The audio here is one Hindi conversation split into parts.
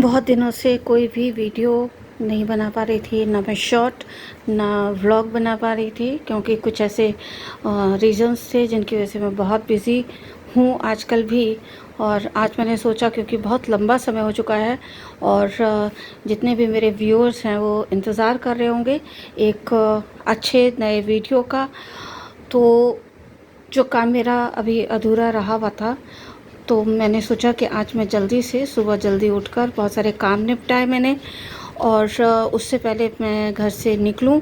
बहुत दिनों से कोई भी वीडियो नहीं बना पा रही थी, ना मैं शॉर्ट ना व्लॉग बना पा रही थी, क्योंकि कुछ ऐसे रीज़न्स थे जिनकी वजह से मैं बहुत बिज़ी हूँ आजकल भी। और आज मैंने सोचा, क्योंकि बहुत लंबा समय हो चुका है और जितने भी मेरे व्यूअर्स हैं वो इंतज़ार कर रहे होंगे एक अच्छे नए वीडियो का। तो जो काम मेरा अभी अधूरा रहा हुआ था, तो मैंने सोचा कि आज मैं जल्दी से सुबह जल्दी उठकर बहुत सारे काम निपटाए मैंने। और उससे पहले मैं घर से निकलूं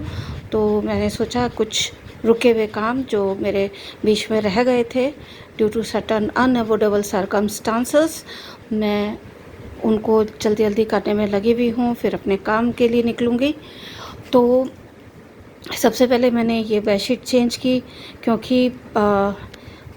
तो मैंने सोचा कुछ रुके हुए काम जो मेरे बीच में रह गए थे due to certain unavoidable circumstances, मैं उनको जल्दी जल्दी करने में लगी हुई हूँ। फिर अपने काम के लिए निकलूँगी। तो सबसे पहले मैंने ये बेडशीट चेंज की, क्योंकि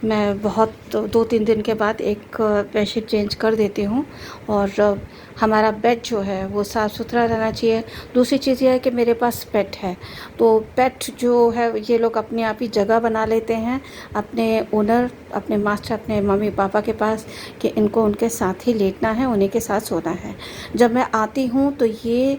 मैं बहुत 2-3 दिन के बाद एक बेडशीट चेंज कर देती हूँ। और हमारा बेड जो है वो साफ़ सुथरा रहना चाहिए। दूसरी चीज़ ये है कि मेरे पास पेट है, तो पेट जो है ये लोग अपने आप ही जगह बना लेते हैं अपने ओनर, अपने मास्टर, अपने मम्मी पापा के पास, कि इनको उनके साथ ही लेटना है, उन्हीं के साथ सोना है। जब मैं आती हूँ तो ये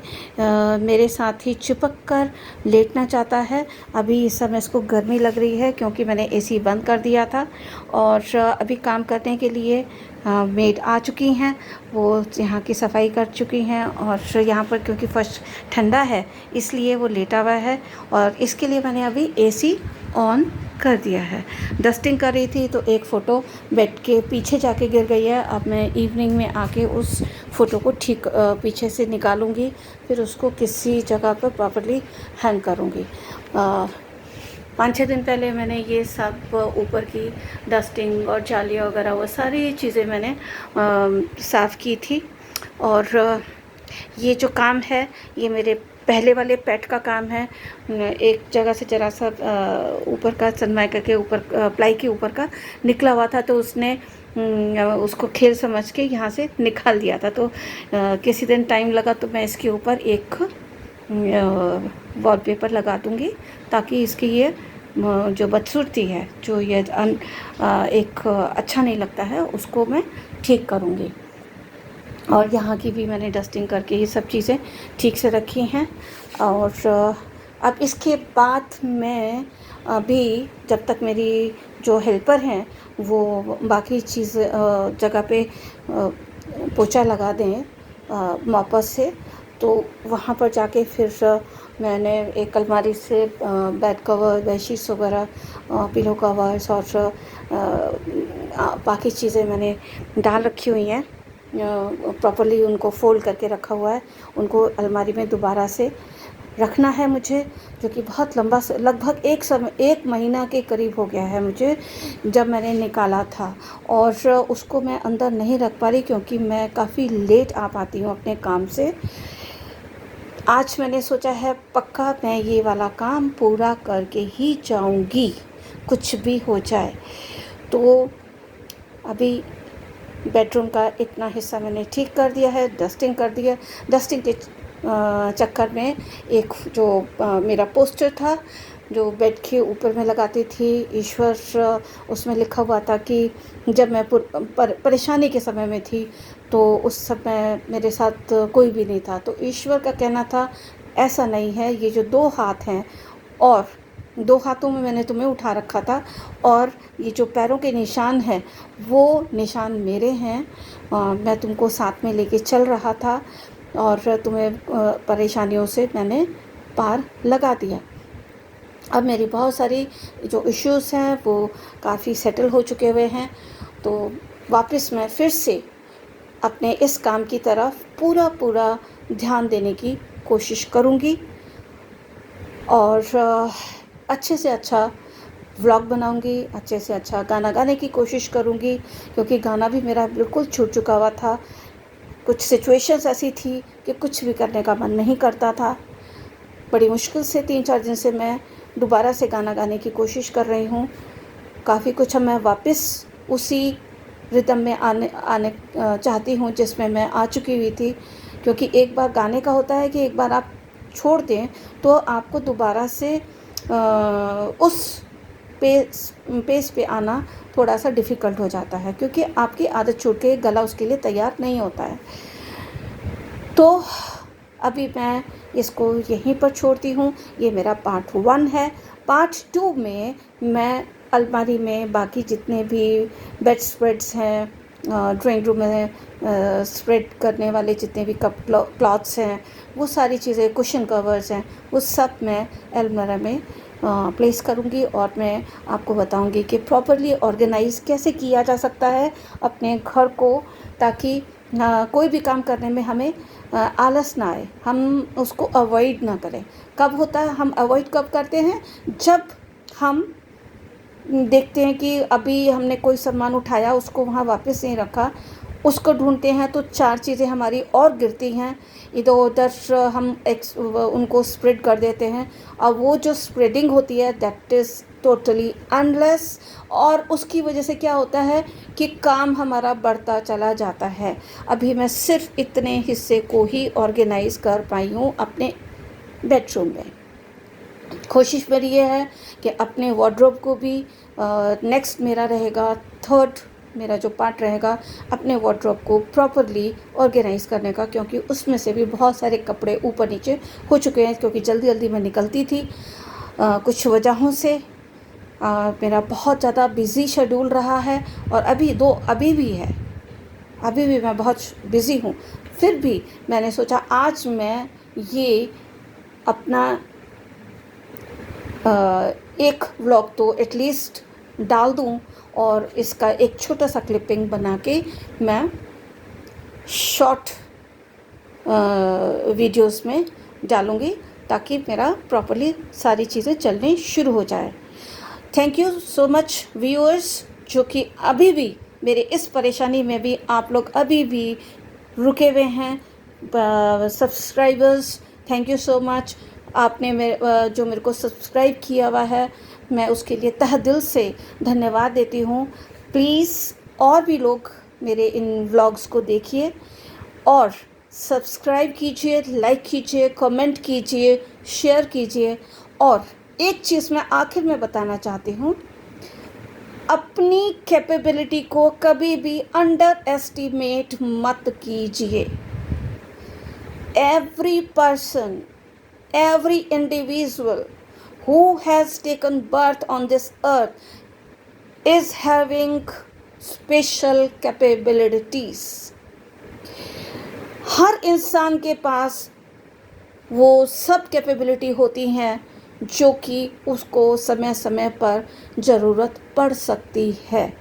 मेरे साथ ही चिपक कर लेटना चाहता है। अभी इस समय इसको गर्मी लग रही है क्योंकि मैंने एसी बंद कर दिया था। और अभी काम करने के लिए मेड आ चुकी हैं, वो यहाँ की सफाई कर चुकी हैं। और यहाँ पर क्योंकि फर्श ठंडा है इसलिए वो लेटा हुआ है, और इसके लिए मैंने अभी एसी ऑन कर दिया है। डस्टिंग कर रही थी तो एक फ़ोटो बेड के पीछे जाके गिर गई है। अब मैं इवनिंग में आके उस फ़ोटो को ठीक पीछे से निकालूंगी, फिर उसको किसी जगह पर प्रॉपर्ली हैंग करूँगी। 5-6 दिन पहले मैंने ये सब ऊपर की डस्टिंग और जालियाँ वगैरह वो सारी चीज़ें मैंने साफ़ की थी। और ये जो काम है ये मेरे पहले वाले पेट का काम है। एक जगह से ज़रा सा ऊपर का सनमाइका के ऊपर प्लाई के ऊपर का निकला हुआ था, तो उसने उसको खेल समझ के यहाँ से निकाल दिया था। तो किसी दिन टाइम लगा तो मैं इसके ऊपर एक वॉलपेपर लगा दूँगी, ताकि इसकी ये जो बदसूरती है, जो ये एक अच्छा नहीं लगता है, उसको मैं ठीक करूँगी। और यहाँ की भी मैंने डस्टिंग करके ये सब चीज़ें ठीक से रखी हैं। और अब इसके बाद मैं अभी, जब तक मेरी जो हेल्पर हैं वो बाकी चीज़ जगह पे पोछा लगा दें वापस से, तो वहाँ पर जाके फिर मैंने एक अलमारी से बेड कवर, बेडशीट्स वगैरह, पिलो कवर्स और बाकी चीज़ें मैंने डाल रखी हुई हैं। प्रॉपर्ली उनको फ़ोल्ड करके रखा हुआ है। उनको अलमारी में दोबारा से रखना है मुझे, जो कि बहुत लंबा लगभग एक महीना के करीब हो गया है मुझे जब मैंने निकाला था। और उसको मैं अंदर नहीं रख पा रही क्योंकि मैं काफ़ी लेट आ पाती हूँ अपने काम से। आज मैंने सोचा है पक्का मैं ये वाला काम पूरा करके ही जाऊंगी, कुछ भी हो जाए। तो अभी बेडरूम का इतना हिस्सा मैंने ठीक कर दिया है, डस्टिंग कर दिया। डस्टिंग के चक्कर में एक जो मेरा पोस्टर था जो बेड के ऊपर मैं लगाती थी, ईश्वर, उसमें लिखा हुआ था कि जब मैं परेशानी के समय में थी तो उस समय मेरे साथ कोई भी नहीं था। तो ईश्वर का कहना था ऐसा नहीं है, ये जो 2 हाथ हैं और 2 हाथों में मैंने तुम्हें उठा रखा था, और ये जो पैरों के निशान हैं वो निशान मेरे हैं। मैं तुमको साथ में लेके चल रहा था और तुम्हें परेशानियों से मैंने पार लगा दिया। अब मेरी बहुत सारी जो इश्यूज़ हैं वो काफ़ी सेटल हो चुके हुए हैं। तो वापस मैं फिर से अपने इस काम की तरफ पूरा ध्यान देने की कोशिश करूँगी, और अच्छे से अच्छा व्लॉग बनाऊँगी, अच्छे से अच्छा गाना गाने की कोशिश करूँगी, क्योंकि गाना भी मेरा बिल्कुल छूट चुका हुआ था। कुछ सिचुएशंस ऐसी थी कि कुछ भी करने का मन नहीं करता था। बड़ी मुश्किल से 3-4 दिन से मैं दोबारा से गाना गाने की कोशिश कर रही हूँ। काफ़ी कुछ मैं वापस उसी रिदम में आने चाहती हूँ जिसमें मैं आ चुकी हुई थी। क्योंकि एक बार गाने का होता है कि एक बार आप छोड़ दें तो आपको दोबारा से उस पेस पे आना थोड़ा सा डिफ़िकल्ट हो जाता है, क्योंकि आपकी आदत छूट के गला उसके लिए तैयार नहीं होता है। तो अभी मैं इसको यहीं पर छोड़ती हूँ। ये मेरा पार्ट 1 है। पार्ट 2 में मैं अलमारी में बाकी जितने भी बेड स्प्रेड्स हैं, ड्राइंग रूम में स्प्रेड करने वाले जितने भी कप क्लॉथ्स हैं, वो सारी चीज़ें, कुशन कवर्स हैं, वो सब मैं अलमारी में प्लेस करूँगी और मैं आपको बताऊँगी कि प्रॉपरली ऑर्गेनाइज़ कैसे किया जा सकता है अपने घर को, ताकि कोई भी काम करने में हमें आलस ना आए, हम उसको अवॉइड ना करें। कब होता है, हम अवॉइड कब करते हैं? जब हम देखते हैं कि अभी हमने कोई सामान उठाया, उसको वहाँ वापस नहीं रखा, उसको ढूंढते हैं तो 4 चीज़ें हमारी और गिरती हैं, इधर उधर हम उनको स्प्रेड कर देते हैं, और वो जो स्प्रेडिंग होती है दैट इज़ टोटली अनलेस, और उसकी वजह से क्या होता है कि काम हमारा बढ़ता चला जाता है। अभी मैं सिर्फ इतने हिस्से को ही ऑर्गेनाइज़ कर पाई हूँ अपने बेडरूम में। कोशिश मेरी ये है कि अपने वार्डरोब को भी नेक्स्ट मेरा रहेगा, थर्ड मेरा जो पार्ट रहेगा, अपने वार्डरोब को प्रॉपरली ऑर्गेनाइज़ करने का, क्योंकि उसमें से भी बहुत सारे कपड़े ऊपर नीचे हो चुके हैं, क्योंकि जल्दी जल्दी मैं निकलती थी कुछ वजहों से। मेरा बहुत ज़्यादा बिज़ी शेड्यूल रहा है, और अभी भी है, अभी भी मैं बहुत बिज़ी हूँ। फिर भी मैंने सोचा आज मैं ये अपना एक व्लॉग तो एटलीस्ट डाल दूँ, और इसका एक छोटा सा क्लिपिंग बना के मैं शॉर्ट वीडियोस में डालूँगी, ताकि मेरा प्रॉपरली सारी चीज़ें चलनी शुरू हो जाए। Thank you so much viewers, जो कि अभी भी मेरे इस परेशानी में भी आप लोग अभी भी रुके हुए हैं। Subscribers, thank you so much. आपने जो मेरे को सब्सक्राइब किया हुआ है, मैं उसके लिए तहे दिल से धन्यवाद देती हूँ। प्लीज़ और भी लोग मेरे इन व्लॉग्स को देखिए और सब्सक्राइब कीजिए, लाइक कीजिए, कमेंट कीजिए, शेयर कीजिए। और एक चीज़ मैं आखिर में बताना चाहती हूँ, अपनी कैपेबिलिटी को कभी भी अंडर एस्टिमेट मत कीजिए। Every person, every individual who has taken birth on this earth is having special capabilities. हर इंसान के पास वो सब कैपेबिलिटी होती हैं जो कि उसको समय समय पर ज़रूरत पड़ सकती है।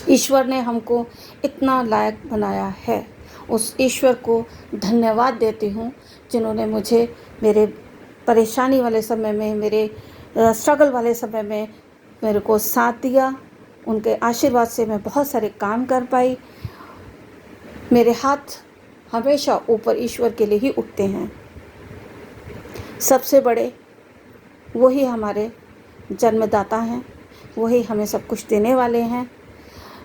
ईश्वर ने हमको इतना लायक बनाया है, उस ईश्वर को धन्यवाद देती हूँ जिन्होंने मुझे मेरे परेशानी वाले समय में, मेरे स्ट्रगल वाले समय में मेरे को साथ दिया। उनके आशीर्वाद से मैं बहुत सारे काम कर पाई। मेरे हाथ हमेशा ऊपर ईश्वर के लिए ही उठते हैं। सबसे बड़े वही हमारे जन्मदाता हैं, वही हमें सब कुछ देने वाले हैं।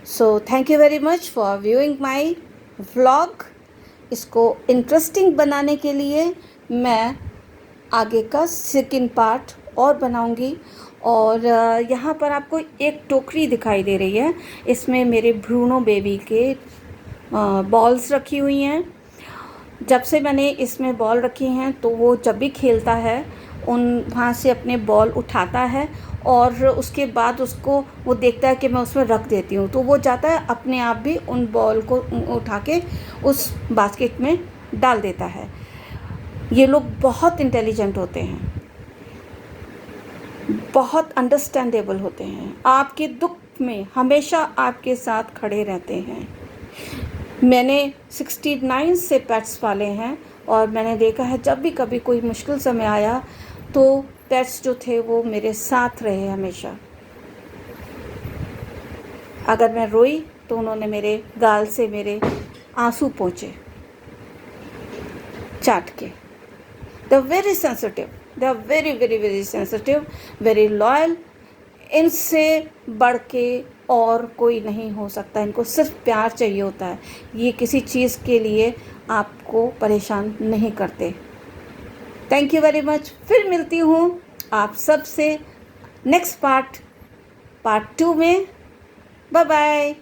So thank you very much for viewing my vlog. इसको इंटरेस्टिंग बनाने के लिए मैं आगे का सेकंड पार्ट और बनाऊंगी। और यहाँ पर आपको एक टोकरी दिखाई दे रही है, इसमें मेरे ब्रूनो बेबी के बॉल्स रखी हुई हैं। जब से मैंने इसमें बॉल रखी हैं तो वो जब भी खेलता है वहाँ से अपने बॉल उठाता है, और उसके बाद उसको वो देखता है कि मैं उसमें रख देती हूँ, तो वो जाता है अपने आप भी उन बॉल को उठा के उस बास्केट में डाल देता है। ये लोग बहुत इंटेलिजेंट होते हैं, बहुत अंडरस्टैंडेबल होते हैं, आपके दुख में हमेशा आपके साथ खड़े रहते हैं। मैंने 69 से पेट्स पाले हैं, और मैंने देखा है जब भी कभी कोई मुश्किल समय आया तो पेट्स जो थे वो मेरे साथ रहे हमेशा। अगर मैं रोई तो उन्होंने मेरे गाल से मेरे आंसू पोंछे चाट के। They are very sensitive, they are very very very sensitive, very loyal. इनसे बढ़ के और कोई नहीं हो सकता। इनको सिर्फ प्यार चाहिए होता है, ये किसी चीज़ के लिए आपको परेशान नहीं करते। Thank you very much. फिर मिलती हूँ आप सब से नेक्स्ट पार्ट 2 में। Bye bye.